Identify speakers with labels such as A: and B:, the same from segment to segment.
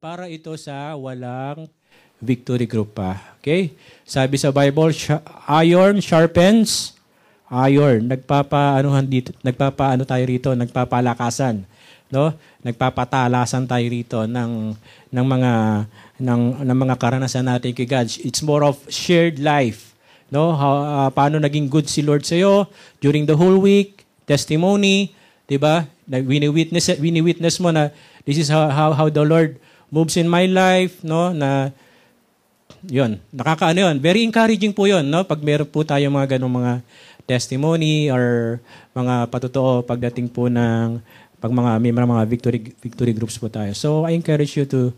A: para ito sa walang victory group pa. Okay? Sabi sa Bible, iron sharpens iron. Nagpapaano tayo rito, nagpapalakasan, no? Nagpapatalasan tayo rito ng mga karanasan natin kay God. It's more of shared life, no? Paano naging good si Lord sa iyo during the whole week, testimony, 'di ba? Wini-witness mo na this is how the Lord moves in my life, no? Na yun, nakakaano yun. Very encouraging po yun, no? Pag meron po tayo mga ganung mga testimony or mga patotoo pagdating po ng pag may mga victory groups po tayo. So I encourage you to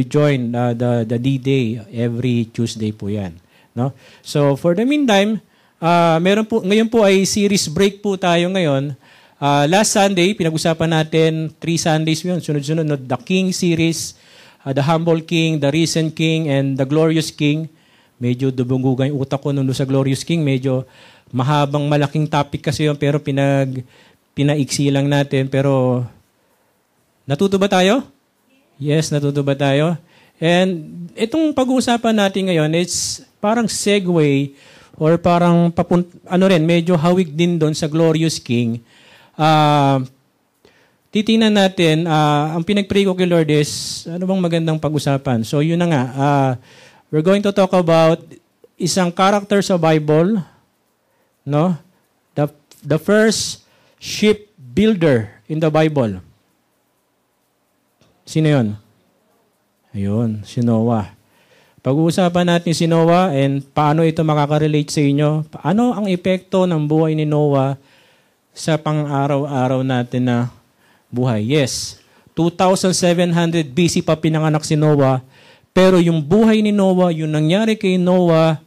A: join the D-Day every Tuesday po 'yan, no? So for the meantime, ngayon po ay series break po tayo ngayon. Last Sunday pinag-usapan natin 3 Sundays 'yun, sunod-sunod, no? The King series, the Humble King, the Risen King, and the Glorious King. Medyo dubunggugan yung utak ko nung sa Glorious King. Medyo mahabang malaking topic kasi yun, pero pinaiksi lang natin. Pero natuto ba tayo? Yes, natuto ba tayo? And itong pag-uusapan natin ngayon, it's parang segue or parang medyo hawig din doon sa Glorious King. Titingnan natin, ang pinag-pray ko kay Lord is, ano bang magandang pag-usapan? So yun na nga, we're going to talk about isang character sa Bible, no? The first ship builder in the Bible. Sino yun? Ayun, si Noah. Pag-uusapan natin si Noah and paano ito makaka-relate sa inyo. Ano ang epekto ng buhay ni Noah sa pang-araw-araw natin na buhay? Yes, 2,700 BC pa pinanganak si Noah, pero yung buhay ni Noah, yung nangyari kay Noah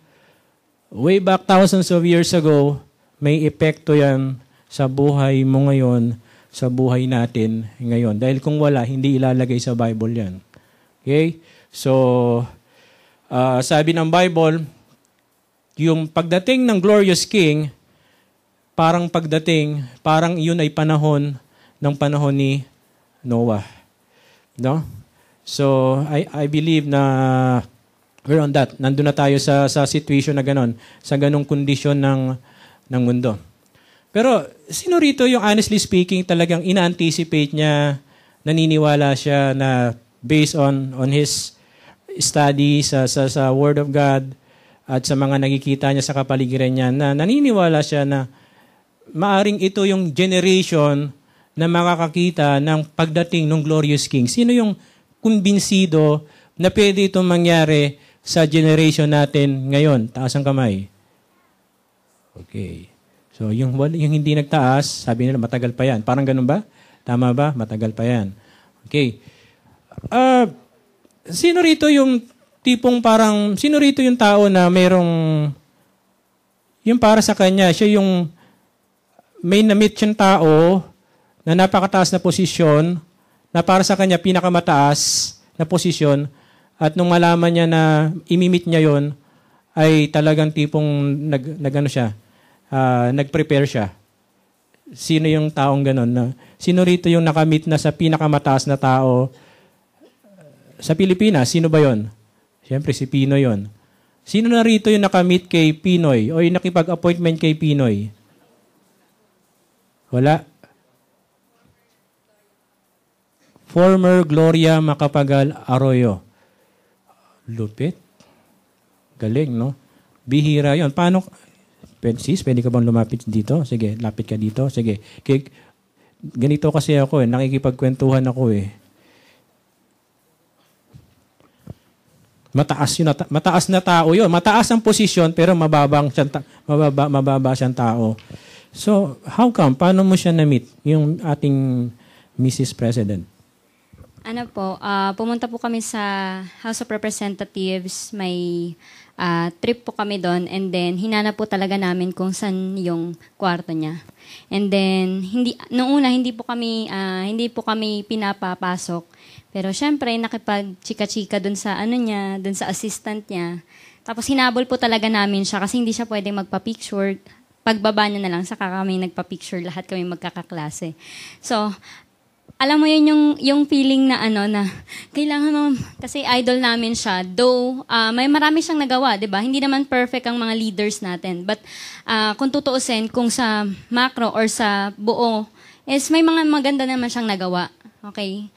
A: way back thousands of years ago, may epekto yan sa buhay mo ngayon, sa buhay natin ngayon. Dahil kung wala, hindi ilalagay sa Bible yan. Okay? So, sabi ng Bible, yung pagdating ng Glorious King, parang yun ay panahon ni Noah. No? So, I believe na we're on that. Nandun na tayo sa situation na ganon, sa ganong kondisyon ng mundo. Pero, sino rito yung honestly speaking talagang ina-anticipate niya, naniniwala siya na based on his study sa Word of God at sa mga nakikita niya sa kapaligiran niya, na naniniwala siya na maaring ito yung generation na makakakita ng pagdating ng Glorious King. Sino yung kumbinsido na pwede itong mangyari sa generation natin ngayon? Taas ang kamay. Okay. So, yung hindi nagtaas, sabi nila, matagal pa yan. Parang ganun ba? Tama ba? Matagal pa yan. Okay. Sino rito yung tao na mayroong, yung para sa kanya, siya yung may na-meet siyang tao na napakataas na posisyon, na para sa kanya pinakamataas na posisyon, at nung malaman niya na imimit niya yon, ay talagang tipong nag-prepare siya. Sino yung taong ganon? Sino rito yung nakamit na sa pinakamataas na tao sa Pilipinas? Sino ba yon? Siyempre si Pinoy yon. Sino na rito yung nakamit kay Pinoy o yung nakipag-appointment kay Pinoy? Wala. Former Gloria Macapagal Arroyo. Lupit. Galing, no? Bihira yon. Paano? Sis, pwede ka bang lumapit dito? Sige, lapit ka dito. Sige. Ganito kasi ako nakikipagkwentuhan ako Mataas na tao yun. Mataas ang posisyon pero mababa siyang tao. So, how come? Paano mo siya na-meet? Yung ating Mrs. President.
B: Pumunta po kami sa House of Representatives. May trip po kami doon, and then hinanap po talaga namin kung saan yung kwarto niya. And then noong una hindi po kami pinapapasok. Pero syempre nakipag-chika-chika doon sa doon sa assistant niya. Tapos hinabol po talaga namin siya kasi hindi siya pwedeng magpa-picture. Pagbaba niya na lang saka kami nagpa-picture, lahat kami magkakaklase. So, alam mo yun yung feeling na na kailangan mo, kasi idol namin siya. Though, may marami siyang nagawa, di ba? Hindi naman perfect ang mga leaders natin. But, kung tutuusin, kung sa macro or sa buo, is may mga maganda naman siyang nagawa. Okay?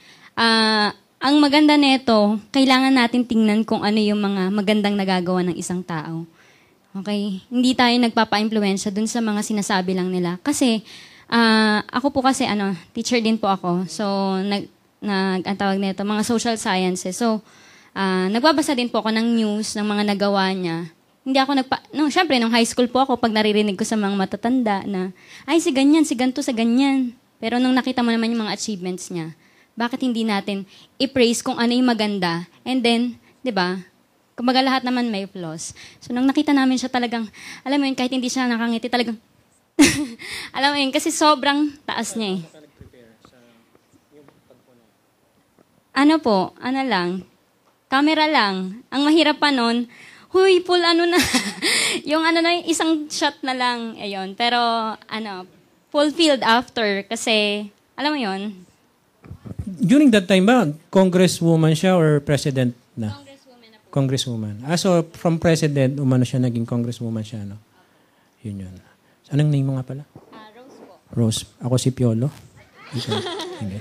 B: Ang maganda nito, kailangan natin tingnan kung ano yung mga magandang nagagawa ng isang tao. Okay? Hindi tayo nagpapa-impluwensya dun sa mga sinasabi lang nila. Kasi, ako po kasi, teacher din po ako. So, ang tawag nito, mga social sciences. So, nagbabasa din po ako ng news, ng mga nagawa niya. Hindi ako syempre, nung high school po ako, pag naririnig ko sa mga matatanda na, ay, si ganyan, si ganito, sa ganyan. Pero nung nakita mo naman yung mga achievements niya, bakit hindi natin i-praise kung ano yung maganda? And then, di ba, kumbaga lahat naman may flaws. So, nung nakita namin siya talagang, alam mo yun, kahit hindi siya nakangiti, talagang, alam mo yun, kasi sobrang taas niya eh. Ano lang, camera lang. Ang mahirap pa nun, huy, full na, yung isang shot na lang, ayun. Pero, fulfilled after, kasi, alam mo yun.
A: During that time ba, congresswoman siya or president na?
B: Congresswoman na po.
A: Congresswoman. So, from president, siya, naging congresswoman siya, no? Yun. Anong name mo nga pala?
B: Rose po.
A: Rose. Ako si Piolo. Okay.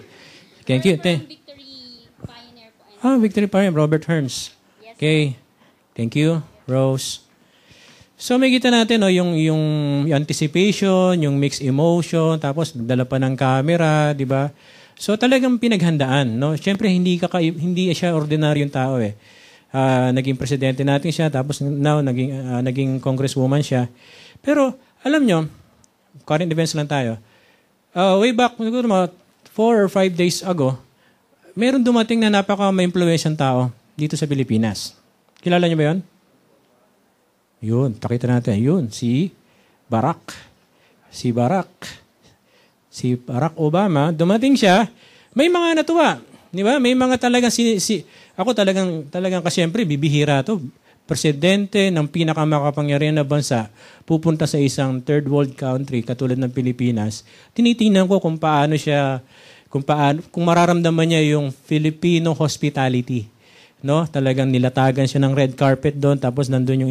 A: Thank you.
B: Victory Pioneer po.
A: Victory Pioneer. Robert Hearns.
B: Yes,
A: Okay. Thank you, Rose. So, may kita natin, yung anticipation, yung mixed emotion, tapos nagdala pa ng camera, di ba? So, talagang pinaghandaan, no? Siyempre, hindi siya ordinaryong tao, eh. Naging presidente natin siya, tapos now, naging congresswoman siya. Pero, alam nyo, current events lang tayo. Way back, siguro mga 4 or 5 days ago, meron dumating na napaka-ma-influensyang tao dito sa Pilipinas. Kilala niyo ba yun? Yun, pakita natin. Yun, si Barack. Si Barack Obama, dumating siya, may mga natuwa. Di ba? May mga talagang, ako talagang kasi siyempre, bibihira to. Presidente ng pinakamakapangyarihan na bansa pupunta sa isang third world country katulad ng Pilipinas, tinitingnan ko kung mararamdaman niya yung Filipino hospitality. No? Talagang nilatagan siya ng red carpet doon, tapos nandun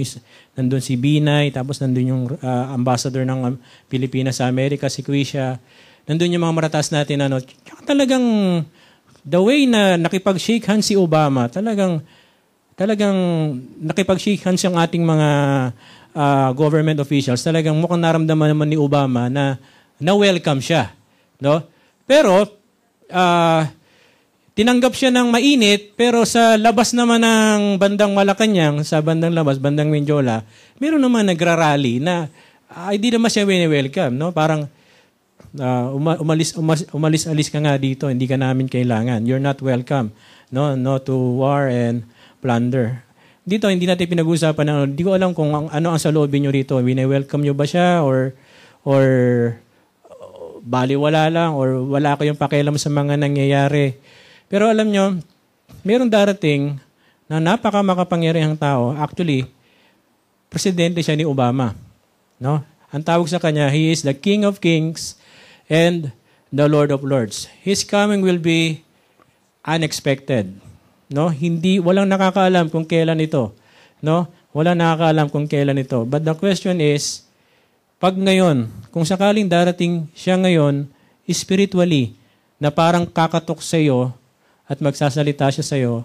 A: si Binay, tapos nandun yung ambassador ng Pilipinas sa Amerika, si Quisha. Nandun yung mga maratas natin. Talagang the way na nakipag-shake hands si Obama, talagang nakipag-shake hands yung ating mga government officials. Talagang mukhang naramdaman naman ni Obama na welcome siya. No? Pero, tinanggap siya ng mainit, pero sa labas naman ng bandang Malacanang, sa bandang labas, bandang Menjola, meron naman nagrarally na hindi naman siya welcome. No? Parang, umalis-alis ka nga dito, hindi ka namin kailangan. You're not welcome. No to war and plunder. Dito, hindi natin pinag-uusapan hindi ko alam kung ano ang saloobin nyo rito. Wini-welcome nyo ba siya or baliwala lang or wala kayong pakialam sa mga nangyayari. Pero alam nyo, mayroong darating na napaka-makapangyarihang tao. Actually, presidente siya ni Obama. No? Ang tawag sa kanya, he is the King of Kings and the Lord of Lords. His coming will be unexpected. No? Walang nakakaalam kung kailan ito. No? Walang nakakaalam kung kailan ito. But the question is, pag ngayon, kung sakaling darating siya ngayon, spiritually, na parang kakatok sa iyo at magsasalita siya sa iyo,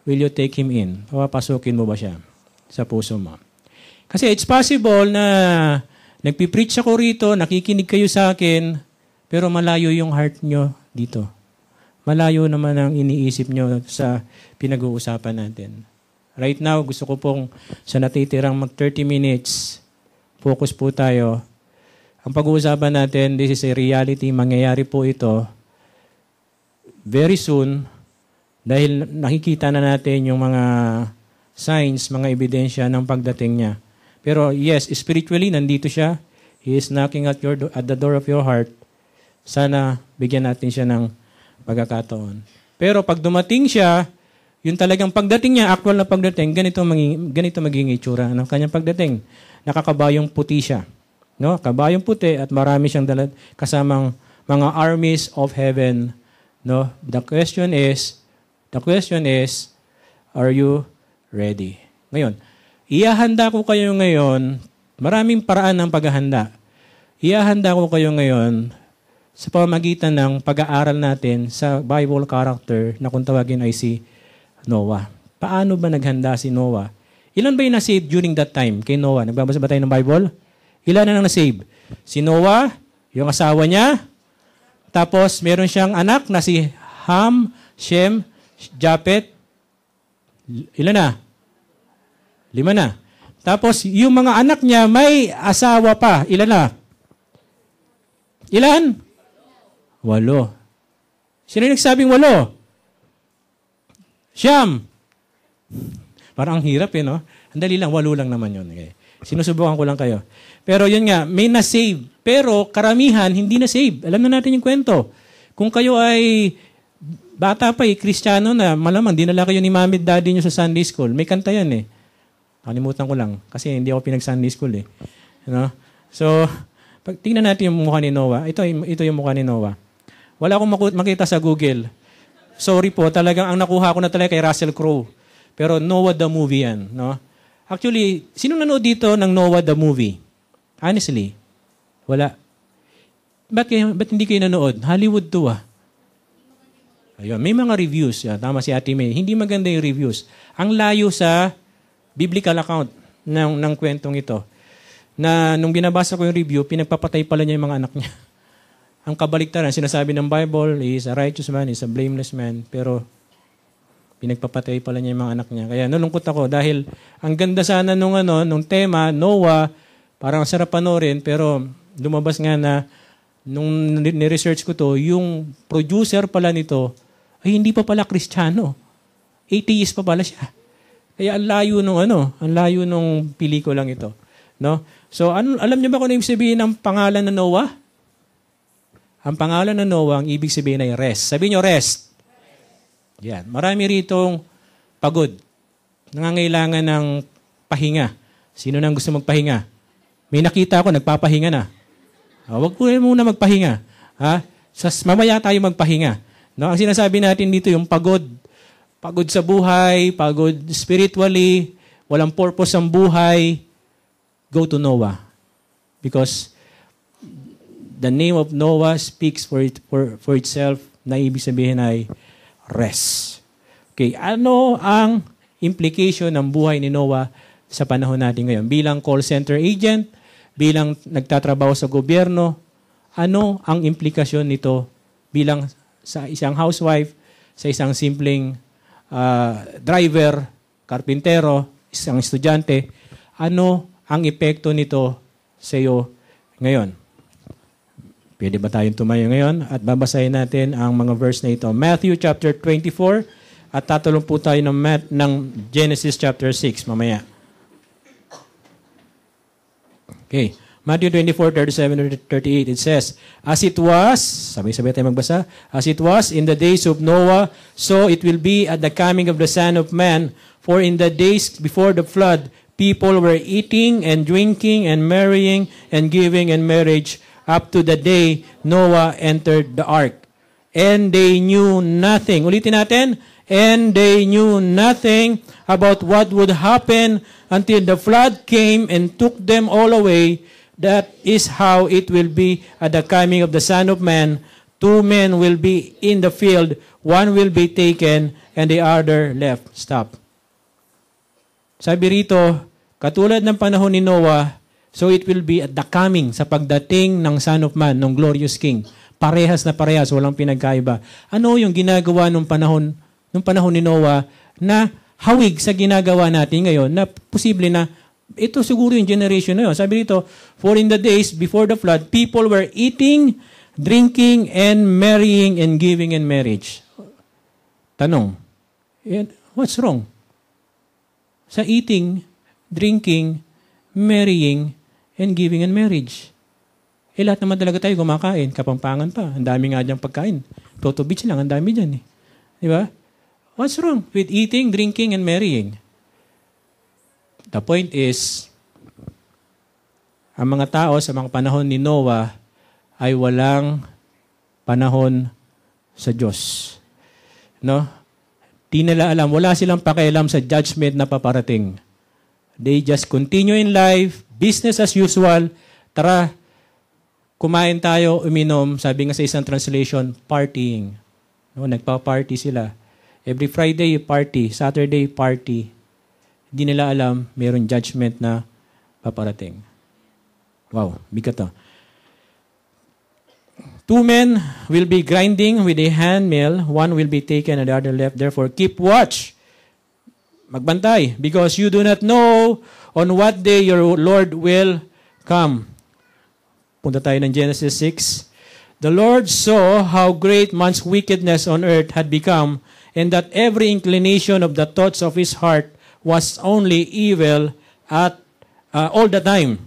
A: will you take him in? Papapasukin mo ba siya sa puso mo? Kasi it's possible na nagpipreach ako rito, nakikinig kayo sa akin, pero malayo yung heart nyo dito. Malayo naman ang iniisip nyo sa pinag-uusapan natin. Right now, gusto ko pong sa natitirang 30 minutes, focus po tayo. Ang pag-uusapan natin, this is a reality, mangyayari po ito very soon dahil nakikita na natin yung mga signs, mga ebidensya ng pagdating niya. Pero yes, spiritually, nandito siya. He is knocking at the door of your heart. Sana bigyan natin siya ng pagkakataon. Pero pag dumating siya, yung talagang pagdating niya, actual na pagdating, ganito magiging itsura ng kanyang pagdating. Nakakabayong puti siya. No? Kabayong puti at marami siyang kasamang mga armies of heaven. No? The question is, are you ready? Ngayon, ihahanda ko kayo ngayon, maraming paraan ng paghahanda. Ihahanda ko kayo ngayon sa pamamagitan ng pag-aaral natin sa Bible character na kung tawagin ay si Noah. Paano ba naghanda si Noah? Ilan ba yung nasave during that time kay Noah? Nagbabasa ba tayo ng Bible? Ilan na nasave? Si Noah, yung asawa niya, tapos meron siyang anak na si Ham, Shem, Japet. Ilan na? 5 na. Tapos yung mga anak niya may asawa pa. Ilan na? Ilan? 8. Sino yung nagsabing 8? Siyam. Parang ang hirap no? Ang dali lang, 8 lang naman yun. Okay. Sinusubukan ko lang kayo. Pero yun nga, may na-save. Pero karamihan, hindi na-save. Alam na natin yung kwento. Kung kayo ay bata pa Kristiyano na, malamang dinala kayo ni mami at daddy nyo sa Sunday school. May kanta yan Kalimutan ko lang. Kasi hindi ako pinag-Sunday school No? So, pag tingnan natin yung mukha ni Noah. Ito yung mukha ni Noah. Wala akong makita sa Google. Sorry po, talagang ang nakuha ko na talaga kay Russell Crowe. Pero Noah the movie yan. No? Actually, sino nanood dito ng Noah the movie? Honestly, wala. Ba't hindi kayo nanood? Hollywood to Ayun, may mga reviews. Tama si Ate May. Hindi maganda yung reviews. Ang layo sa biblical account ng kwentong ito. Na nung binabasa ko yung review, pinagpapatay pala niya yung mga anak niya. Ang kabaliktaran, sinasabi ng Bible, he is a righteous man, he is a blameless man. Pero pinagpapatay pala niya yung mga anak niya. Kaya nalungkot ako dahil ang ganda sana nung tema, Noah, parang sarap panoorin, pero lumabas nga na nung ni-research ko to, yung producer pala nito ay hindi pa pala Kristiyano. Atheist pa pala siya. Kaya ang layo nung pelikulang ito. No? So, alam niyo ba kung ano ibig sabihin ng pangalan ng Noah? Ang pangalan ng Noah, ang ibig sabihin ay rest. Sabihin niyo, rest. Yan. Marami ritong pagod. Nangangailangan ng pahinga. Sino nang gusto magpahinga? May nakita ako, nagpapahinga na. Huwag po muna magpahinga. Mamaya tayo magpahinga. No? Ang sinasabi natin dito, yung pagod. Pagod sa buhay, pagod spiritually, walang purpose ang buhay. Go to Noah. Because the name of Noah speaks for itself na ibig sabihin ay rest. Okay, ano ang implication ng buhay ni Noah sa panahon natin ngayon? Bilang call center agent, bilang nagtatrabaho sa gobyerno, ano ang implikasyon nito bilang sa isang housewife, sa isang simpleng driver, karpintero, isang estudyante, ano ang epekto nito sa iyo ngayon? Pwede ba tayong tumayo ngayon at babasahin natin ang mga verse na ito. Matthew chapter 24 at tatulong po tayo ng Genesis chapter 6 mamaya. Okay. Matthew 24:37-38, it says, as it was, sabay-sabay tayo magbasa, as it was in the days of Noah, so it will be at the coming of the Son of Man. For in the days before the flood, people were eating and drinking and marrying and giving in marriage up to the day Noah entered the ark. And they knew nothing. Ulitin natin. And they knew nothing about what would happen until the flood came and took them all away. That is how it will be at the coming of the Son of Man. 2 men will be in the field, one will be taken, and the other left. Stop. Sabi rito, katulad ng panahon ni Noah, so it will be at the coming, sa pagdating ng Son of Man, ng glorious King. Parehas na parehas, walang pinagkaiba. Ano yung ginagawa nung panahon ni Noah na hawig sa ginagawa natin ngayon na posible na ito siguro yung generation na yun. Sabi dito, for in the days before the flood, people were eating, drinking, and marrying, and giving in marriage. Tanong, what's wrong? Sa eating, drinking, marrying, and giving in marriage. Lahat naman talaga tayo kumakain. Kapampangan pa. Ang dami nga diyang pagkain. Toto Beach lang, ang dami dyan. Di ba? What's wrong with eating, drinking, and marrying? The point is, ang mga tao sa mga panahon ni Noah ay walang panahon sa Diyos. No? Di nila alam, wala silang pakialam sa judgment na paparating. They just continue in life, business as usual. Tara, kumain tayo, uminom. Sabi nga sa isang translation, partying. No, nagpa-party sila. Every Friday, party. Saturday, party. Hindi nila alam, mayroong judgment na paparating. Wow, bigat to. 2 men will be grinding with a handmill, one will be taken and the other left. Therefore, keep watch. Magbantay, because you do not know on what day your Lord will come. Punta tayo ng Genesis 6. The Lord saw how great man's wickedness on earth had become, and that every inclination of the thoughts of his heart was only evil at all the time.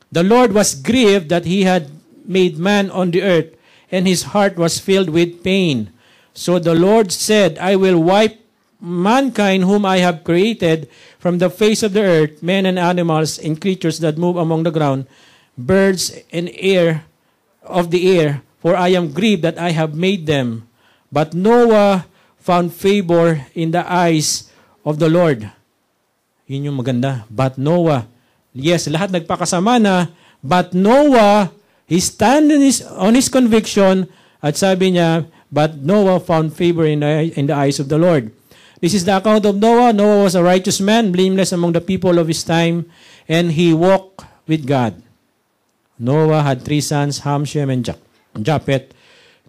A: The Lord was grieved that he had made man on the earth, and his heart was filled with pain. So the Lord said, I will wipe mankind whom I have created from the face of the earth, men and animals and creatures that move among the ground, birds and air of the air, for I am grieved that I have made them. But Noah found favor in the eyes of the Lord. Yun yung maganda. But Noah, yes, lahat nagpakasama na, but Noah, he stand on his conviction, at sabi niya, but Noah found favor in the eyes of the Lord. This is the account of Noah. Noah was a righteous man, blameless among the people of his time, and he walked with God. Noah had 3 sons, Ham, Shem, and Japheth.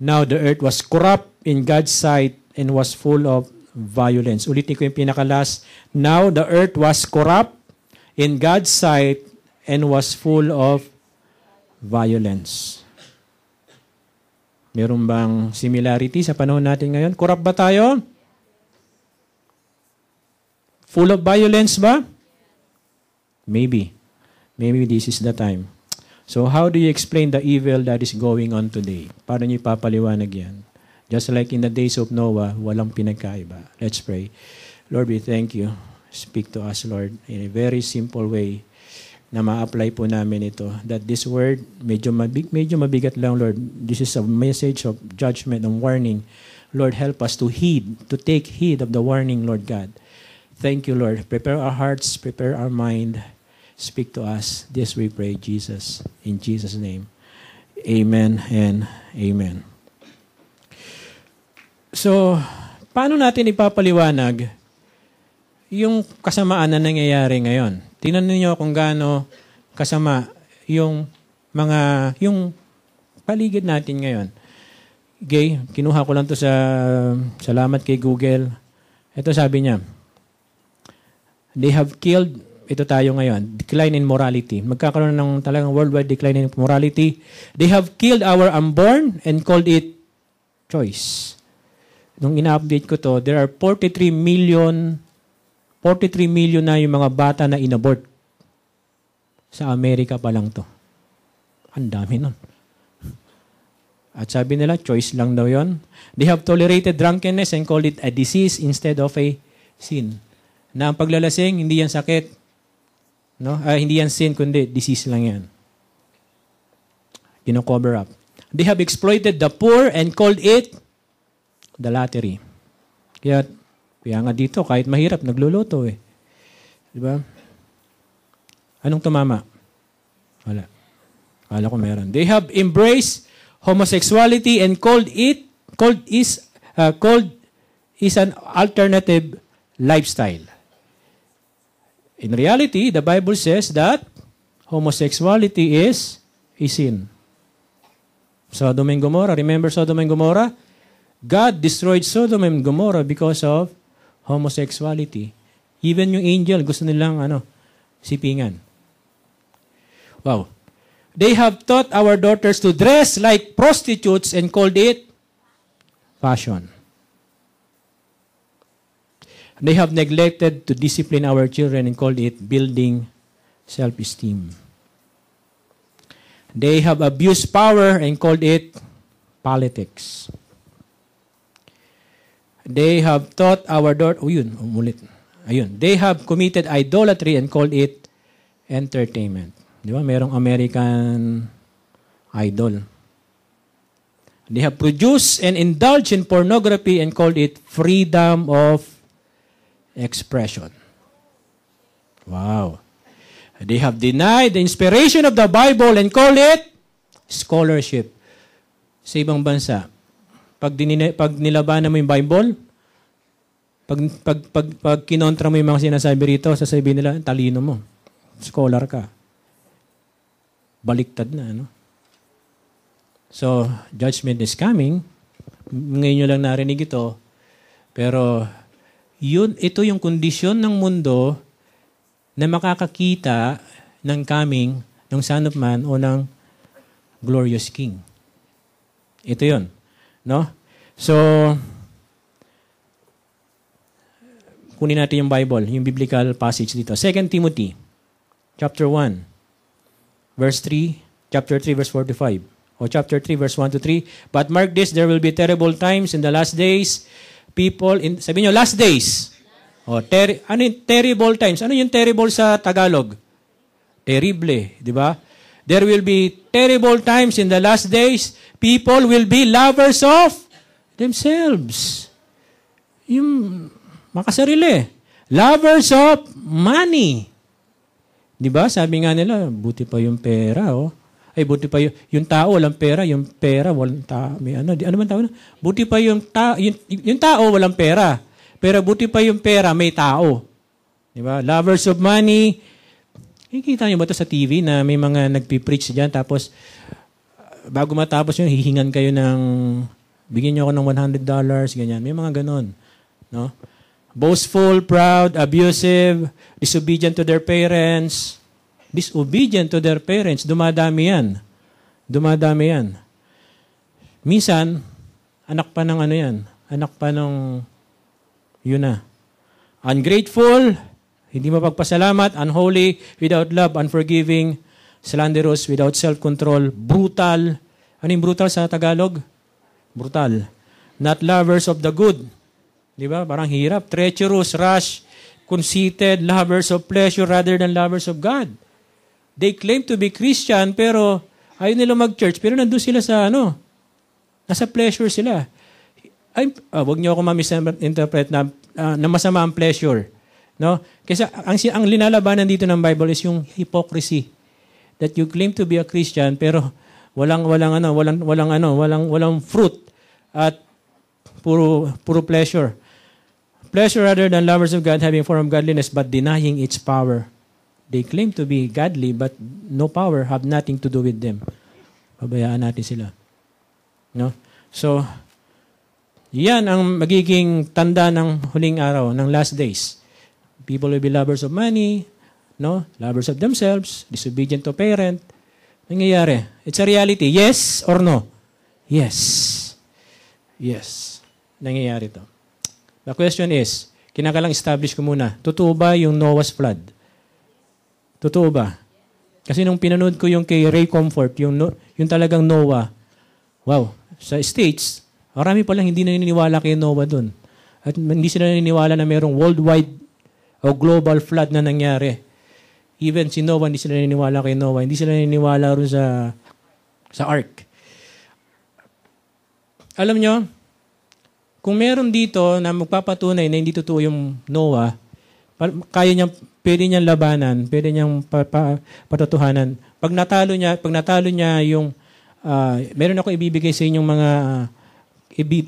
A: Now the earth was corrupt in God's sight and was full of violence. Ulitin ko yung pinakalas. Now the earth was corrupt in God's sight and was full of violence. Meron bang similarity sa panahon natin ngayon? Corrupt ba tayo? Full of violence ba? Maybe. Maybe this is the time. So how do you explain the evil that is going on today? Paano niyo ipapaliwanag yan? Just like in the days of Noah, walang pinagkaiba. Let's pray. Lord, we thank you. Speak to us, Lord, in a very simple way na ma-apply po namin ito. That this word, medyo mabigat lang, Lord. This is a message of judgment and warning. Lord, help us to take heed of the warning, Lord God. Thank you, Lord. Prepare our hearts, prepare our mind. Speak to us. This we pray, Jesus. In Jesus' name. Amen and amen. So, paano natin ipapaliwanag yung kasamaan na nangyayari ngayon? Tingnan niyo kung gaano kasama yung paligid natin ngayon. Okay, kinuha ko lang to sa salamat kay Google. Ito sabi niya, they have killed, ito tayo ngayon, decline in morality. Magkakaroon ng talagang worldwide decline in morality. They have killed our unborn and called it choice. Nung ina-update ko to, there are 43 million na yung mga bata na inabort. Sa Amerika pa lang to. Ang dami nun. At sabi nila, choice lang daw yon. They have tolerated drunkenness and called it a disease instead of a sin. Na ang paglalasing, hindi yan sakit. No? Hindi yan sin, kundi disease lang yan. Cover up. They have exploited the poor and called it the lottery. Kaya nga dito, kahit mahirap, nagluluto eh. Diba? Anong tumama? Wala. Kala ko meron. They have embraced homosexuality and called is an alternative lifestyle. In reality, the Bible says that homosexuality is a sin. Sodom and Gomorrah. Remember Sodom and Gomorrah? God destroyed Sodom and Gomorrah because of homosexuality. Even yung angel, gusto nilang sipingan. Wow. They have taught our daughters to dress like prostitutes and called it fashion. They have neglected to discipline our children and called it building self-esteem. They have abused power and called it politics. They have taught our daughter, They have committed idolatry and called it entertainment. Di ba? Merong American Idol. They have produced and indulged in pornography and called it freedom of expression. Wow. They have denied the inspiration of the Bible and called it scholarship. Sa ibang bansa, pag nilabanan mo yung Bible, pag kinontra mo yung mga sinasabi rito, sasabihin nila, talino mo. Scholar ka. Baliktad na, ano? So, judgment is coming. Ngayon nyo lang narinig ito. Pero, ito yung kondisyon ng mundo na makakakita ng coming ng Son of Man o ng glorious King. Ito yun. No? So, kunin natin yung Bible, yung biblical passage dito. 2 Timothy, chapter 1, verse 3, chapter 3, verse 4 to 5. O chapter 3, verse 1 to 3. But mark this, there will be terrible times in the last days. Sabi nyo, last days. O, ano yung terrible times? Ano yung terrible sa Tagalog? Terrible, di ba? There will be terrible times in the last days. People will be lovers of themselves. Yung makasarili. Lovers of money. Di ba? Sabi nga nila, buti pa yung pera, oh. Ay, buti pa yung tao, walang pera. Yung pera, walang tao. Ano man tao na? Buti pa yung tao, walang pera. Pero buti pa yung pera, may tao. Di ba? Lovers of money. Kita niyo ba ito sa TV na may mga nagpipreach dyan, tapos bago matapos yun, hihingan kayo ng, bigyan niyo ako ng $100, ganyan. May mga ganon. No? Boastful, proud, abusive, disobedient to their parents. Disobedient to their parents. Dumadami yan. Dumadami yan. Minsan, anak pa ng ano yan. Anak pa ng, yun na. Ungrateful, hindi mapagpasalamat, unholy, without love, unforgiving, slanderous, without self-control, brutal. Ano yung brutal sa Tagalog? Brutal. Not lovers of the good. Di ba? Parang hirap. Treacherous, rash, conceited, lovers of pleasure rather than lovers of God. They claim to be Christian, pero ayaw nila mag-church, pero nandun sila sa nasa pleasure sila. Wag niyo ako ma-misinterpret na masama ang pleasure. No? Kasi ang linalabanan dito ng Bible is yung hypocrisy. That you claim to be a Christian, pero walang fruit at puro pleasure. Pleasure rather than lovers of God, having form of godliness, but denying its power. They claim to be godly, but no power, have nothing to do with them. Pabayaan natin sila. No? So, yan ang magiging tanda ng huling araw, ng last days. People will be lovers of money, no? Lovers of themselves, disobedient to parent. Nangyayari. It's a reality. Yes or no? Yes. Yes. Nangyayari to. The question is, kinakalang establish ko muna, totoo ba yung Noah's flood? Totoo ba? Kasi nung pinanood ko yung kay Ray Comfort, yung talagang Noah, wow, sa States, marami palang hindi naniniwala kay Noah dun. At hindi sila naniniwala na mayroong worldwide o global flood na nangyari. Even si Noah, hindi sila naniniwala kay Noah. Hindi sila naniniwala rin sa ark. Alam nyo, kung meron dito na magpapatunay na hindi totoo yung Noah, pwede niyang labanan, pwede niyang patotohanan. Pag natalo niya yung, meron ako ibibigay sa inyong mga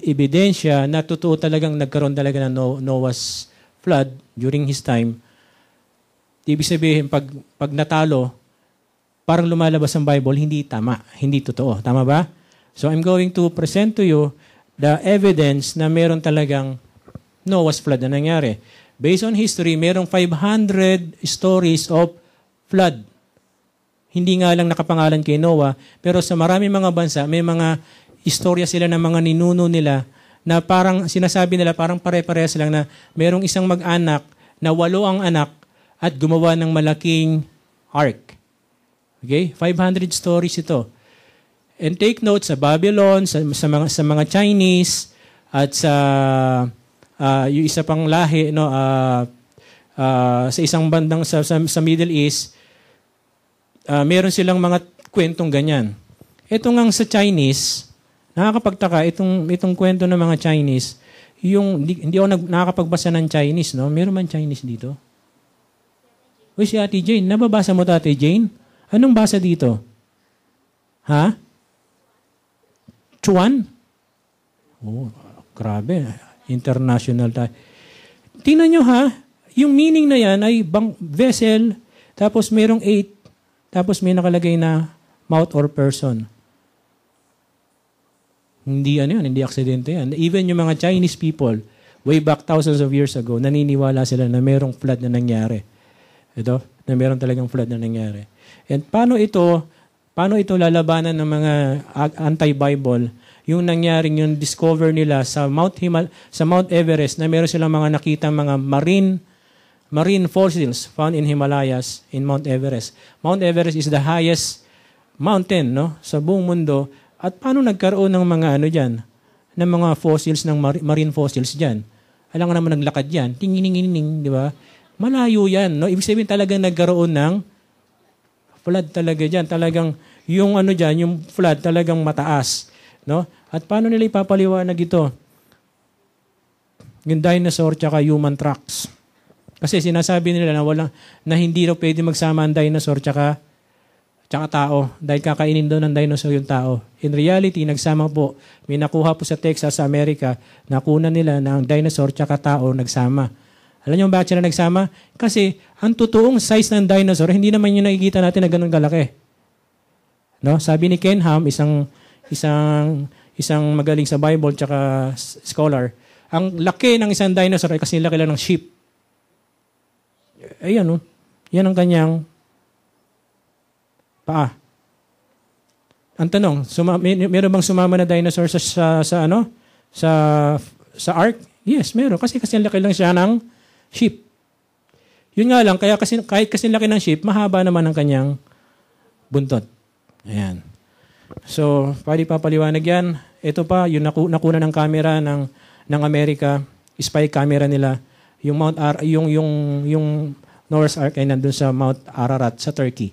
A: ebidensya na totoo talagang nagkaroon talaga ng Noah's flood during his time. Ibig sabihin, pag natalo, parang lumalabas ang Bible, hindi tama, hindi totoo. Tama ba? So I'm going to present to you the evidence na meron talagang Noah's flood na nangyari. Based on history, merong 500 stories of flood. Hindi nga lang nakapangalan kay Noah, pero sa marami mga bansa, may mga istorya sila ng mga ninuno nila na parang sinasabi nila, parang pare-parehas lang na merong isang mag-anak na 8 ang anak at gumawa ng malaking ark. Okay? 500 stories ito. And take note sa Babylon, sa mga Chinese, at sa yung isa pang lahi, no, sa isang bandang sa Middle East, meron silang mga kwentong ganyan. Ito ngang sa Chinese, Nakakapagtaka itong kwento ng mga Chinese, hindi ako nakakapagbasa ng Chinese, no? Meron man Chinese dito? Uy, si Ate Jane, nababasa mo Ate Jane? Anong basa dito? Ha? Chuan? Oh, grabe. International tayo. Tingnan nyo ha, yung meaning na yan ay vessel, tapos merong 8, tapos may nakalagay na mouth or person. Hindi hindi aksidente yan. Even yung mga Chinese people, way back thousands of years ago, naniniwala sila na merong flood na nangyari. Na meron talagang flood na nangyari. And paano ito lalabanan ng mga anti-Bible? Yung nangyaring yung discover nila sa Mount Everest na meron silang mga nakita mga marine fossils found in Himalayas in Mount Everest. Mount Everest is the highest mountain, no, sa buong mundo. At paano nagkaroon ng mga diyan, ng mga fossils ng marine fossils diyan? Alam nga naman naglakad diyan, tingining, di ba? Malayo yan, no? Ibig sabihin talagang nagkaroon ng flood talaga diyan. Talagang yung diyan, yung flood talagang mataas. No? At paano nila ipapaliwanag ito? Yung dinosaur tsaka human tracks. Kasi sinasabi nila na hindi raw pwede magsama ang dinosaur tsaka tao dahil kakainin daw ng dinosaur yung tao. In reality, nagsama po. May nakuha po sa Texas, sa Amerika, nakuna nila na ang dinosaur tsaka tao nagsama. Alam niyo bakit sila nagsama? Kasi ang totoong size ng dinosaur, hindi naman yung nakikita natin na ganun kalaki. No? Sabi ni Ken Ham, isang magaling sa Bible tsaka scholar, ang laki ng isang dinosaur ay kasi laki lang ng sheep. Ayan, yan ang kanyang paa. Ang tanong, meron bang sumama na dinosaur sa ark? Yes, meron. Kasi laki lang siya ng sheep. Yun nga lang, kahit kasi laki ng sheep, mahaba naman ang kanyang buntot. Ayan. So, pwede papaliwanag yan. Ito pa, yung nakuna ng camera ng Amerika, spy camera nila, yung yung Noah's Ark ay nandun sa Mount Ararat sa Turkey.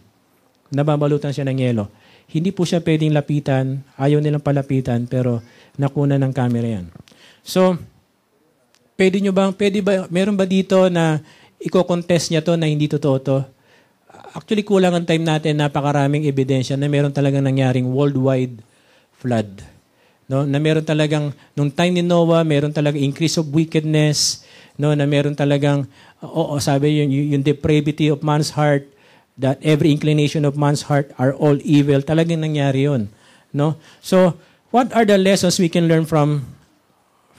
A: Nababalutan siya ng yelo. Hindi po siya pwedeng lapitan, ayaw nilang palapitan, pero nakuna ng camera yan. So, meron ba dito na i-contest niya to na hindi totoo to? Actually, kulang ang time natin, napakaraming ebidensya na meron talagang nangyaring worldwide flood. No? Na meron talagang, nung time ni Noah, meron talagang increase of wickedness, no? Na meron talagang, sabi yung depravity of man's heart, that every inclination of man's heart are all evil. Talagang nangyari yun. No? So, what are the lessons we can learn from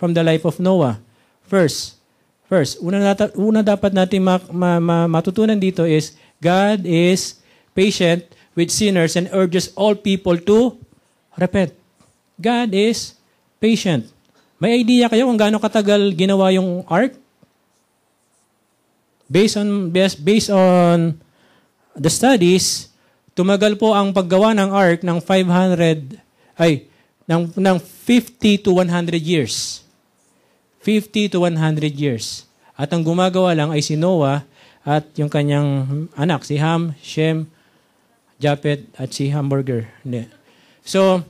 A: the life of Noah? First, una dapat natin matutunan dito is, God is patient with sinners and urges all people to repent. God is patient. May idea kayo kung gaano katagal ginawa yung ark? Based on the studies, tumagal po ang paggawa ng ark ng 50 to 100 years. 50 to 100 years. At ang gumagawa lang ay si Noah at yung kanyang anak, si Ham, Shem, Japhet, at si Hamburger. So,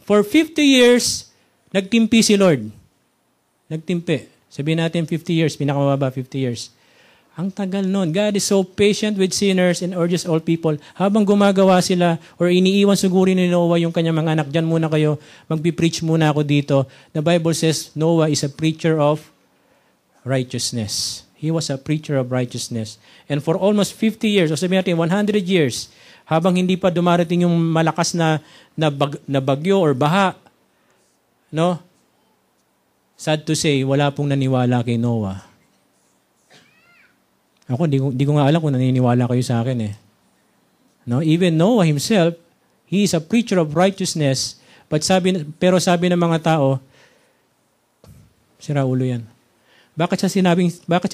A: for 50 years, nagtimpi si Lord. Nagtimpi. Sabihin natin 50 years, pinakamababa 50 years. Ang tagal nun. God is so patient with sinners and urges all people. Habang gumagawa sila or iniiwan siguro ni Noah yung kanyang mga anak, dyan muna kayo, magpipreach muna ako dito. The Bible says Noah is a preacher of righteousness. He was a preacher of righteousness. And for almost 50 years, o sabihin natin 100 years, habang hindi pa dumarating yung malakas na bagyo or baha, no? Sad to say, wala pong naniwala kay Noah. Ako, di ko nga alam kung naniniwala kayo sa akin eh. No? Even Noah himself, he is a preacher of righteousness, pero sabi ng mga tao, sira ulo yan. Bakit siya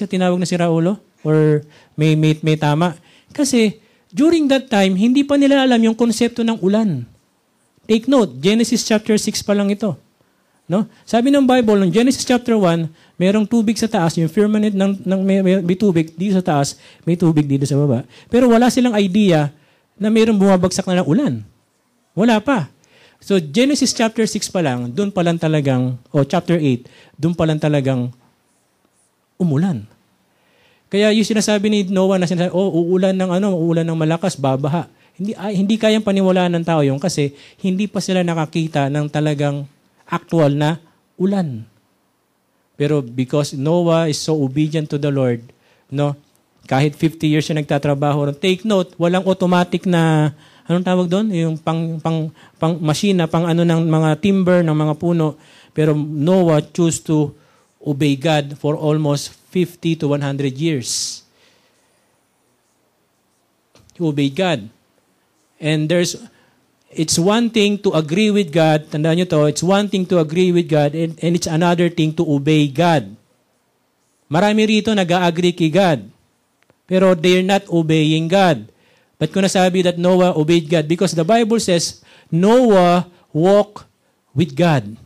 A: tinawag na sira ulo? Or may tama? Kasi, during that time, hindi pa nila alam yung konsepto ng ulan. Take note, Genesis chapter 6 pa lang ito. No? Sabi ng Bible, ng Genesis chapter 1, merong tubig sa taas, yung firmament may tubig dito sa taas, may tubig dito sa baba. Pero wala silang idea na merong bumabagsak na ng ulan. Wala pa. So Genesis chapter 6 pa lang, doon pa lang talagang, chapter 8, doon pa lang talagang umulan. Kaya yung sinasabi ni Noah na sinasabi, uulan ng malakas, babaha. Hindi kayang paniwalaan ng tao yun kasi hindi pa sila nakakita ng talagang actual na ulan. Pero because Noah is so obedient to the Lord, no, kahit 50 years siya nagtatrabaho, take note, walang automatic na, anong tawag doon? Yung pang machine na pang ano ng mga timber, ng mga puno. Pero Noah chose to obey God for almost 50 to 100 years. He obeyed God. And it's one thing to agree with God. Tandaan nyo to, it's one thing to agree with God and it's another thing to obey God. Marami rito nag-agree kay God. Pero they're not obeying God. But kung nasabi that Noah obeyed God, because the Bible says, Noah walked with God.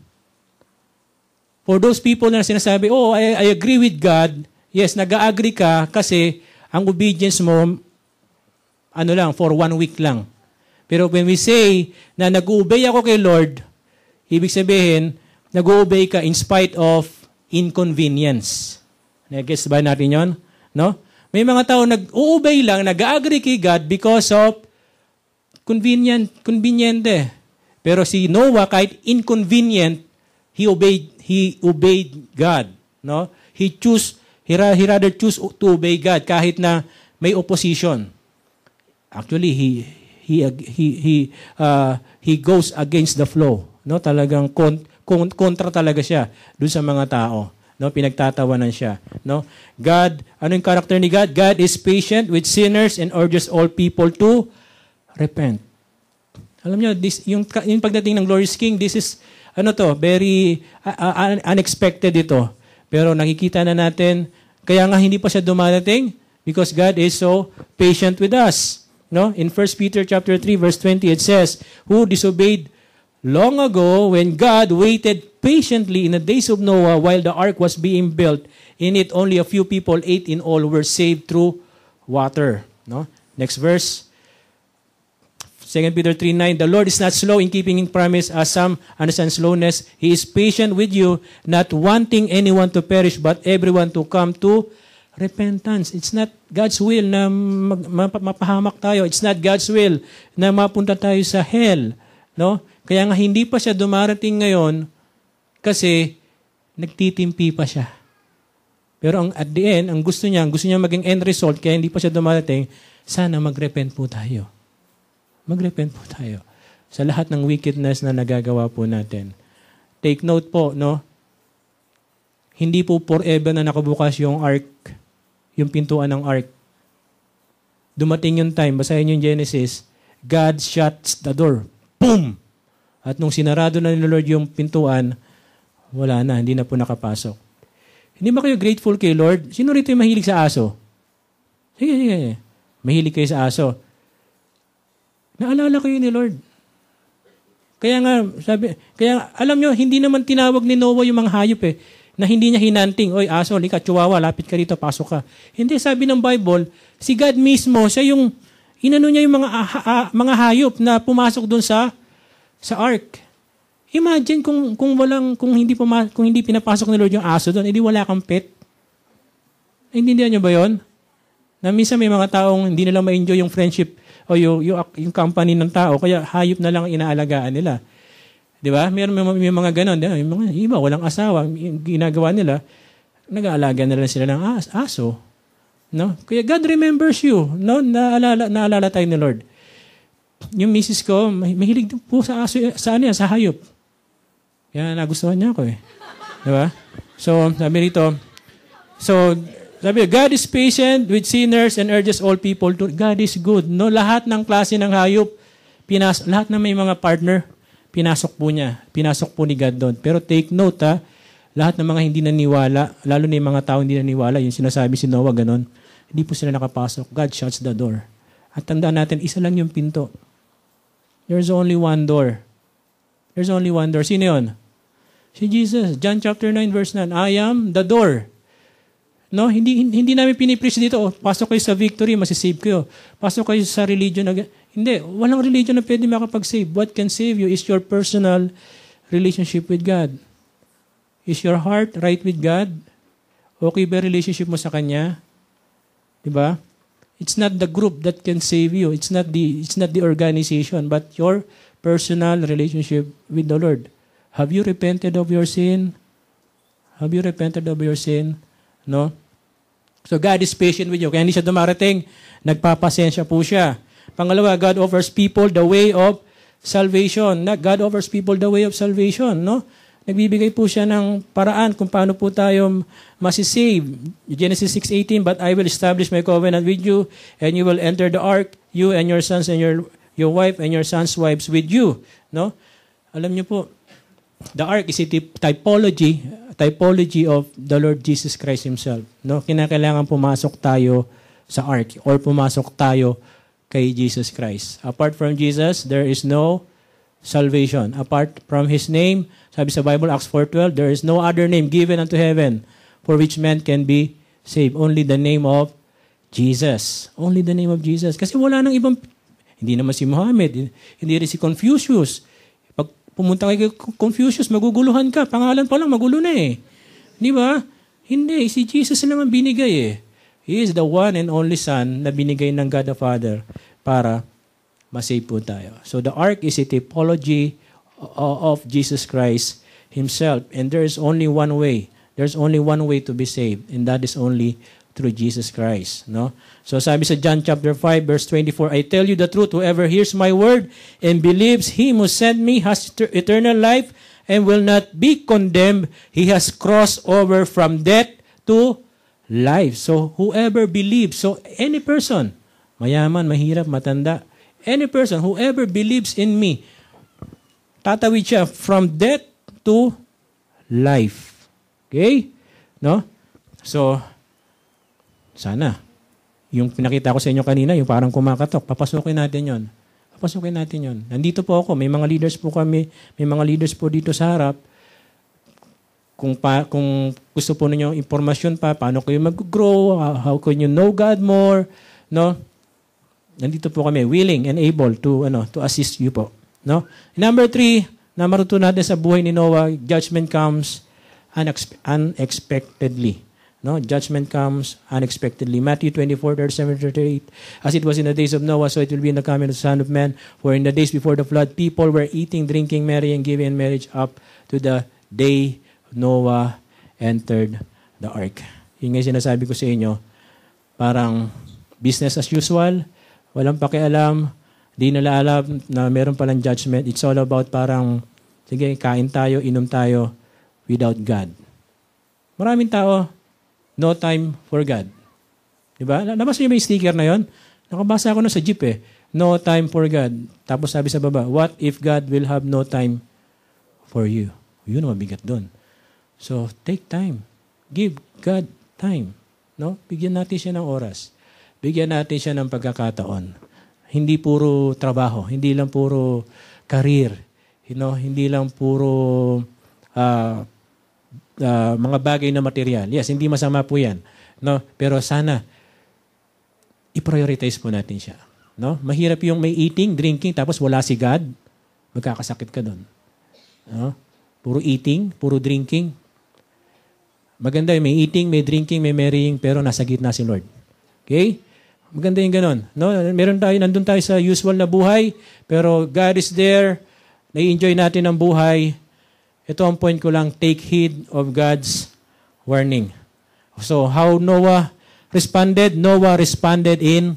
A: For those people na sinasabi, I agree with God, yes, nag-agree ka kasi ang obedience mo, for 1 week lang. Pero when we say na nag-obey ako kay Lord, ibig sabihin, nag-obey ka in spite of inconvenience. Nag-guess ba natin yon? No? May mga tao nag-obey lang, nag-agree kay God because of conveniente. Pero si Noah, kahit inconvenient, he obeyed God. No? He rather choose to obey God kahit na may opposition. Actually, he goes against the flow. No? Talagang kontra talaga siya dun sa mga tao. No, pinagtatawanan siya, no? God, ano yung character ni God? God is patient with sinners and urges all people to repent. Alam niyo, yung pagdating ng glorious King, this is very unexpected ito. Pero nakikita na natin, kaya nga hindi pa siya dumarating because God is so patient with us. No? In 1 Peter chapter 3 verse 20 it says, who disobeyed long ago when God waited patiently in the days of Noah while the ark was being built. In it only a few people, 8 in all, were saved through water. No? Next verse. 2 Peter 3:9, the Lord is not slow in keeping His promise as some understand slowness. He is patient with you, not wanting anyone to perish, but everyone to come to repentance. It's not God's will na mapahamak tayo. It's not God's will na mapunta tayo sa hell. No? Kaya nga hindi pa siya dumarating ngayon kasi nagtitimpi pa siya. Pero at the end, ang gusto niya maging end result, kaya hindi pa siya dumarating, sana mag-repent po tayo. Mag-repent po tayo sa lahat ng wickedness na nagagawa po natin. Take note po, no? Hindi po forever na nakabukas yung ark, yung pintuan ng ark. Dumating yung time, basahin yung Genesis, God shuts the door. Boom! At nung sinarado na ni Lord yung pintuan, wala na, hindi na po nakapasok. Hindi ba kayo grateful kay Lord? Sino rito yung mahilig sa aso? Sige. Mahilig kayo sa aso. Naalala kayo ni Lord. Kaya alam nyo, hindi naman tinawag ni Noah yung mga hayop na hindi niya hinanting, oy aso, lika, chihuahua, lapit ka rito, pasok ka. Hindi, sabi ng Bible, si God mismo, siya yung, inano niya yung mga hayop na pumasok doon sa ark. Imagine kung hindi pinapasok ni Lord yung aso doon, edi wala kang pet. Naintindihan niyo ba 'yon? Na minsan may mga taong hindi nila ma-enjoy yung friendship o yung company ng tao, kaya hayop na lang ang inaalagaan nila. 'Di ba? May mga ganon, yung mga iba walang asawa, ginagawa nila, nag-aalaga na lang sila ng aso. No? Kaya God remembers you, no? Naalala tayo ni Lord. Yung misis ko, mahilig po sa aso, sa hayop. Kaya nagustuhan niya ako Diba? So, sabi rito, God is patient with sinners and urges all people to, God is good. No, lahat ng klase ng hayop, lahat na may mga partner, pinasok po niya. Pinasok po ni God doon. Pero take note lahat ng mga hindi naniwala, lalo na yung mga tao hindi naniwala, yung sinasabi si Noah, ganon, hindi po sila nakapasok. God shuts the door. At tandaan natin, isa lang yung pinto. There's only one door. There's only one door. Sino yun? Si Jesus. John chapter 9 verse 9. I am the door. No, hindi namin pinipreach dito, pasok kayo sa victory, masisave kayo. Pasok kayo sa religion. Hindi, walang religion na pwede makapag-save. What can save you is your personal relationship with God. Is your heart right with God? Okay ba relationship mo sa Kanya? Diba? It's not the group that can save you. It's not the organization, but your personal relationship with the Lord. Have you repented of your sin? Have you repented of your sin? No? So God is patient with you. Kaya hindi siya dumarating. Nagpapasensya po siya. Pangalawa, God offers people the way of salvation. God offers people the way of salvation. No? Nagbibigay po siya ng paraan kung paano po tayo masisave. Genesis 6:18, but I will establish my covenant with you, and you will enter the ark, you and your sons and your wife and your sons' wives with you. No? Alam niyo po, the ark is a typology of the Lord Jesus Christ Himself. No? Kinakailangan pumasok tayo sa ark or pumasok tayo kay Jesus Christ. Apart from Jesus, there is no salvation. Apart from His name, sabi sa Bible, Acts 4:12, there is no other name given unto heaven for which man can be saved. Only the name of Jesus. Only the name of Jesus. Kasi wala nang ibang, hindi naman si Muhammad, hindi rin si Confucius. Pag pumunta kay Confucius, maguguluhan ka. Pangalan pa lang, magulo na eh. Di ba? Hindi, si Jesus lang ang binigay eh. He is the one and only Son na binigay ng God the Father para masave po tayo. So the ark is a typology of Jesus Christ Himself. And there is only one way. There's only one way to be saved. And that is only through Jesus Christ. No? So sabi sa John chapter 5 verse 24, I tell you the truth, whoever hears my word and believes Him who sent me has eternal life and will not be condemned. He has crossed over from death to life. So whoever believes, so any person, mayaman, mahirap, matanda, any person, whoever believes in me, tatawid siya from death to life. Okay? No? So, sana, yung pinakita ko sa inyo kanina, yung parang kumakatok, papasukin natin yon. Papasukin natin yon. Nandito po ako, may mga leaders po kami, may mga leaders po dito sa harap. Kung gusto po ninyo impormasyon pa, paano kayo mag-grow, how can you know God more, no? Nandito po kami, willing and able to assist you po, no? Number 3, na maruto natin sa buhay ni Noah, judgment comes unexpectedly. No, judgment comes unexpectedly. Matthew 24:37-38. As it was in the days of Noah, so it will be in the coming of the Son of Man. For in the days before the flood, people were eating, drinking, marrying, giving in marriage up to the day Noah entered the ark. Yung nga sinasabi ko sa inyo, parang business as usual, walang pakialam, di nila alam na meron palang judgment. It's all about parang, sige, kain tayo, inom tayo without God. Maraming tao, no time for God. Diba? Nabasa niyo ba yung sticker na yon? Nakabasa ako na sa jeep eh. No time for God. Tapos sabi sa baba, what if God will have no time for you? Yun ang mabigat doon. So, take time. Give God time. No? Bigyan natin siya ng oras. Bigyan natin siya ng pagkakataon. Hindi puro trabaho. Hindi lang puro career. Hindi lang puro mga bagay na material. Yes, hindi masama po yan. No? Pero sana, i-prioritize po natin siya. No? Mahirap yung may eating, drinking, tapos wala si God. Magkakasakit ka doon. No? Puro eating, puro drinking. Maganda yung may eating, may drinking, may marrying, pero nasa gitna si Lord. Okay? Maganda yung ganon. No? Nandun tayo sa usual na buhay, pero God is there, nai-enjoy natin ang buhay. Ito ang point ko lang, take heed of God's warning. So, how Noah responded? Noah responded in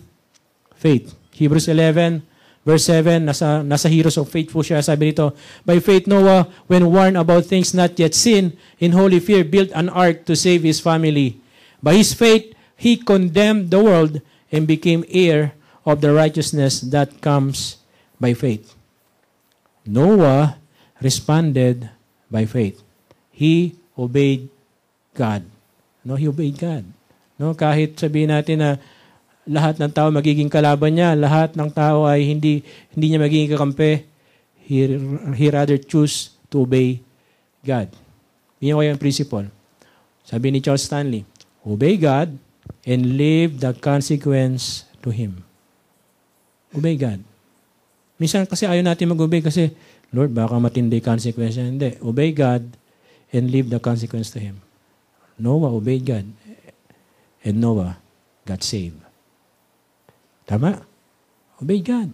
A: faith. Hebrews 11, verse 7, nasa heroes of faith po siya. Sabi nito, by faith Noah, when warned about things not yet seen, in holy fear built an ark to save his family. By his faith, he condemned the world and became heir of the righteousness that comes by faith. Noah responded by faith. He obeyed God. No, he obeyed God. No, kahit sabihin natin na lahat ng tao magiging kalaban niya, lahat ng tao ay hindi niya magiging kakampi, he rather choose to obey God. Yan ko yung principle. Sabi ni Charles Stanley, obey God and leave the consequence to Him. Obey God. Minsan kasi ayaw natin mag-obey kasi, Lord, baka matindi consequence. Hindi. Obey God and leave the consequence to Him. Noah obeyed God. And Noah got saved. Tama? Obey God.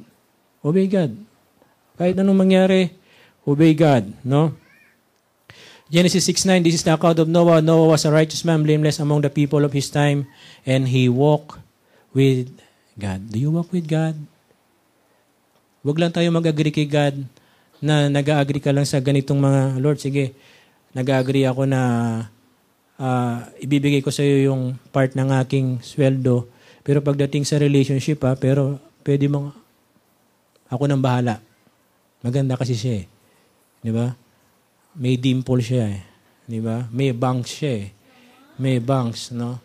A: Obey God. Kahit anong mangyari, obey God. No? Genesis 6:9, this is the account of Noah. Noah was a righteous man, blameless among the people of his time, and he walked with God. Do you walk with God? Huwag lang tayo mag-agree kay God na nag-agree ka lang sa ganitong mga, Lord, sige, nag-agree ako na ibibigay ko sa iyo yung part ng aking sweldo, pero pagdating sa relationship, pero pwede mong ako nang bahala. Maganda kasi siya eh. Di ba? May dimple siya eh. Di ba? May bangs siya eh. May bangs, no?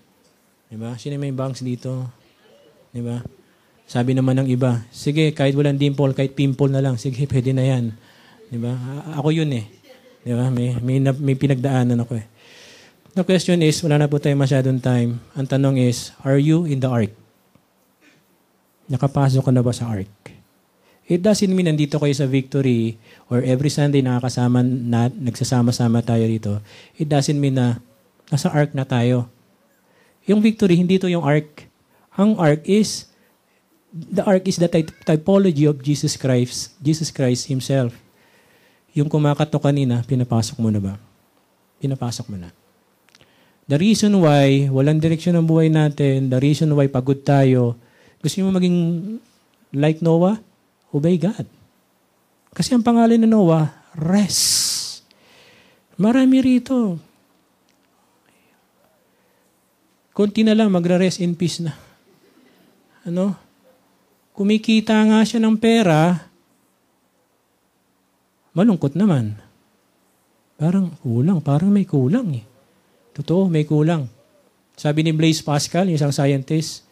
A: Di ba? Sino may bangs dito? Di ba? Sabi naman ng iba, sige, kahit walang dimple, kahit pimple na lang, sige, pwede na yan. Di ba? Ako yun eh. Di ba? May pinagdaanan ako eh. The question is, wala na po tayo masyadong time. Ang tanong is, are you in the ark? Nakapasok ka na ba sa ark? It doesn't mean nandito kayo sa Victory or every Sunday nagsasama-sama tayo dito. It doesn't mean na nasa ark na tayo. Yung Victory, hindi to yung ark. Ang ark is, the ark is the typology of Jesus Christ Himself. Yung kumakato kanina, pinapasok mo na ba? Pinapasok mo na. The reason why walang direksyon ng buhay natin, the reason why pagod tayo, gusto mo maging like Noah? Obey God. Kasi ang pangalan ng Noah, rest. Marami rito. Konti na lang, magra-rest in peace na. Ano? Kumikita nga siya ng pera, malungkot naman. Parang kulang, parang may kulang eh. Totoo, may kulang. Sabi ni Blaise Pascal, isang scientist,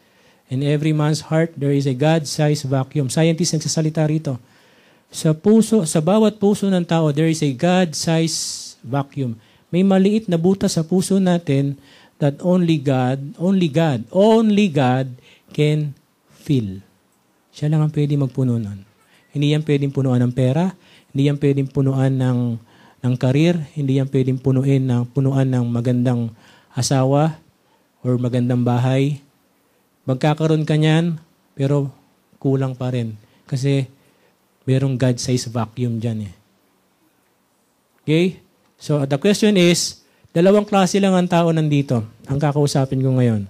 A: in every man's heart, there is a God-sized vacuum. Scientist nagsasalita rito. Sa bawat puso ng tao, there is a God-sized vacuum. May maliit na butas sa puso natin that only God can fill. Siya lang ang pwede magpuno nun. Hindi yan pwedeng punuan ng pera, hindi yan pwedeng punuan ng karir, hindi yan pwedeng punuan ng magandang asawa or magandang bahay. Magkakaroon ka niyan, pero kulang pa rin. Kasi merong God-sized vacuum dyan eh. Okay? So, the question is, dalawang klase lang ang tao nandito. Ang kakausapin ko ngayon.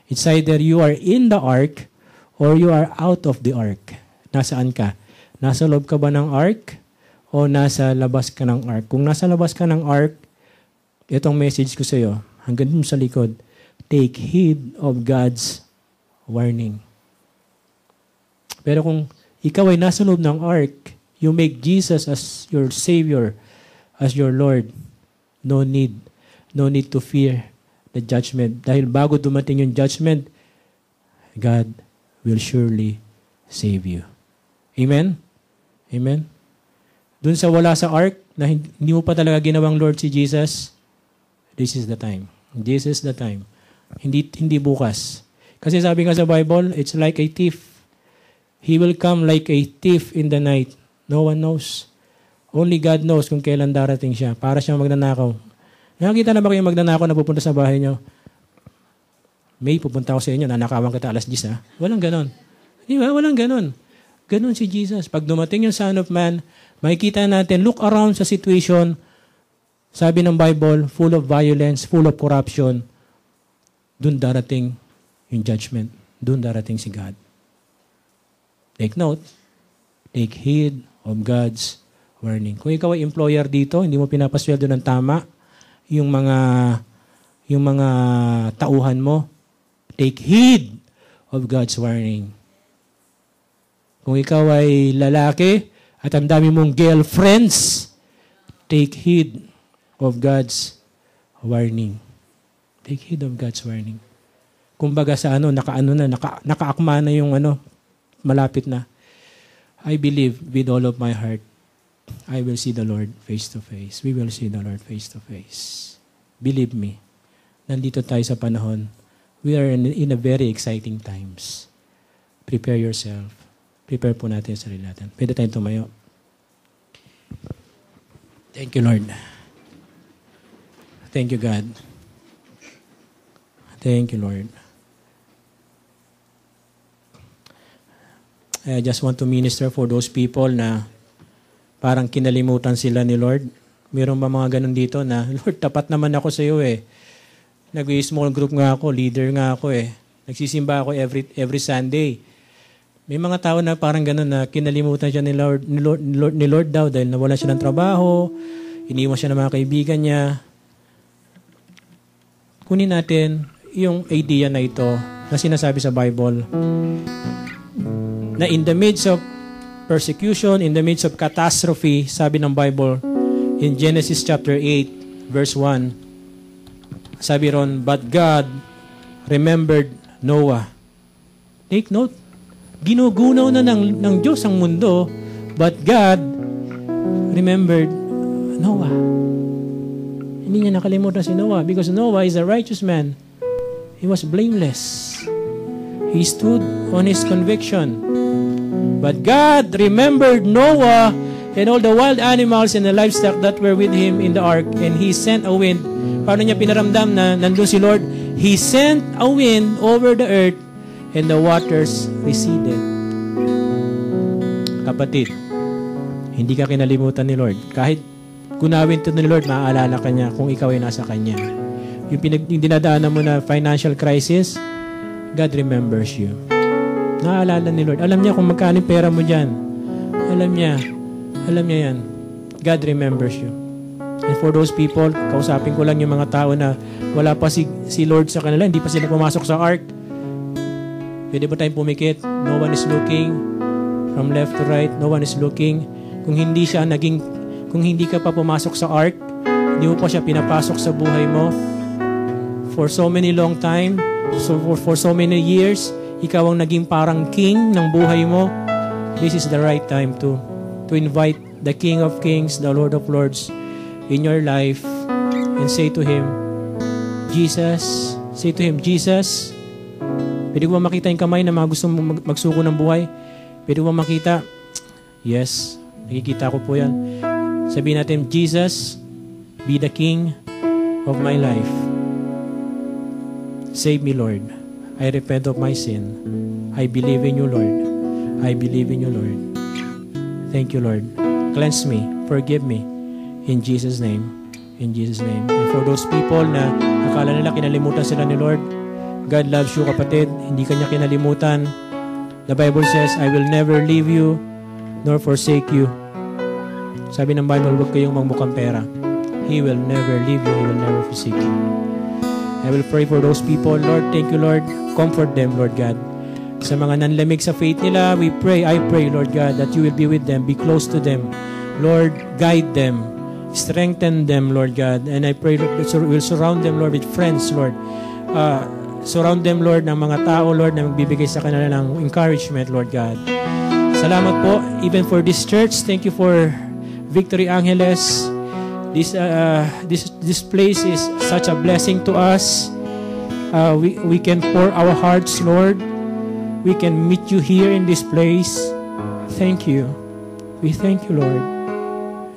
A: It's either you are in the ark or you are out of the ark. Nasaan ka? Nasa loob ka ba ng ark o nasa labas ka ng ark? Kung nasa labas ka ng ark, itong message ko sa iyo, hanggang dun sa likod, take heed of God's warning. Pero kung ikaw ay nasa loob ng ark, you make Jesus as your Savior, as your Lord, no need to fear the judgment. Dahil bago dumating yung judgment, God will surely save you. Amen? Amen? Dun sa wala sa ark, na hindi mo pa talaga ginawang Lord si Jesus, this is the time. This is the time. Hindi bukas. Kasi sabi nga sa Bible, it's like a thief. He will come like a thief in the night. No one knows. Only God knows kung kailan darating siya. Para siyang magnanakaw. Nakakita na ba kayo magnanakaw na pupunta sa bahay niyo? May pupunta ako sa inyo, nanakawan kita alas 10 ha? Walang ganon. Di ba? Walang ganon. Ganon si Jesus. Pag dumating yung Son of Man, makikita natin, look around sa situation, sabi ng Bible, full of violence, full of corruption. Doon darating yung judgment. Doon darating si God. Take note. Take heed of God's warning. Kung ikaw ay employer dito, hindi mo pinapasweldo ng tama, yung mga tauhan mo, take heed of God's warning. Kung ikaw ay lalaki at ang dami mong girlfriends, take heed of God's warning. Take heed of God's warning. Kumbaga sa nakaakma na yung malapit na. I believe with all of my heart, I will see the Lord face to face. We will see the Lord face to face. Believe me, nandito tayo sa panahon. We are in a very exciting times. Prepare yourself. Prepare po natin yung sarili natin. Pwede tayong tumayo. Thank you, Lord. Thank you, God. Thank you, Lord. I just want to minister for those people na parang kinalimutan sila ni Lord. Meron ba mga ganun dito na, Lord, tapat naman ako sa iyo eh. Nag-small group nga ako, leader nga ako eh. Nagsisimba ako every Sunday. May mga tao na parang ganun na kinalimutan siya ni Lord daw dahil nawalan siya ng trabaho, iniwan siya ng mga kaibigan niya. Kunin natin yung idea na ito na sinasabi sa Bible na in the midst of persecution, in the midst of catastrophe, sabi ng Bible in Genesis chapter 8 verse 1, sabi ron, but God remembered Noah. Take note, ginugunaw na ng Diyos ang mundo, but God remembered Noah. Hindi niya nakalimutan si Noah because Noah is a righteous man. He was blameless. He stood on his conviction. But God remembered Noah and all the wild animals and the livestock that were with him in the ark, and He sent a wind. Paano niya pinaramdam na nandun si Lord? He sent a wind over the earth and the waters receded. Kapatid, hindi ka kinalimutan ni Lord. Kahit gunawin ito ni Lord, maaalala ka niya kung ikaw ay nasa Kanya. Yung dinadaanan mo na financial crisis, God remembers you. Naaalala ni Lord. Alam niya kung magkano pera mo dyan. Alam niya yan. God remembers you. And for those people, kausapin ko lang yung mga tao na wala pa si Lord sa kanila, hindi pa sila pumasok sa ark. Pwede ba tayong pumikit? No one is looking from left to right. No one is looking. Kung hindi ka pa pumasok sa ark, hindi mo pa siya pinapasok sa buhay mo for so many long time, for so many years, ikaw ang naging parang king ng buhay mo. This is the right time to invite the King of Kings, the Lord of Lords in your life and say to Him, Jesus, pwede ko ba makita yung kamay na mga gusto magsuko ng buhay? Pwede ko ba makita? Yes, nakikita ko po yan. Sabihin natin, Jesus, be the King of my life. Save me, Lord. I repent of my sin. I believe in you, Lord. I believe in you, Lord. Thank you, Lord. Cleanse me. Forgive me. In Jesus' name. In Jesus' name. And for those people na akala nila kinalimutan sila ni Lord, God loves you, kapatid. Hindi ka niya kinalimutan. The Bible says, I will never leave you nor forsake you. Sabi ng Bible, huwag kayong magmukhang pera. He will never leave you. He will never forsake you. I will pray for those people. Lord, thank you, Lord. Comfort them, Lord God. Sa mga nanlamig sa faith nila, I pray, Lord God, that you will be with them, be close to them. Lord, guide them. Strengthen them, Lord God. And I pray, Lord, we'll surround them, Lord, with friends, Lord. Surround them, Lord, ng mga tao, Lord, na magbibigay sa kanila ng encouragement, Lord God. Salamat po, even for this church. Thank you for Victory Angeles. This place is such a blessing to us. We can pour our hearts, Lord. We can meet you here in this place. Thank you. We thank you, Lord.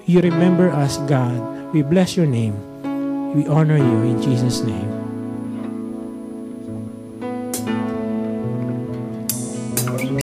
A: You remember us, God. We bless your name. We honor you in Jesus' name.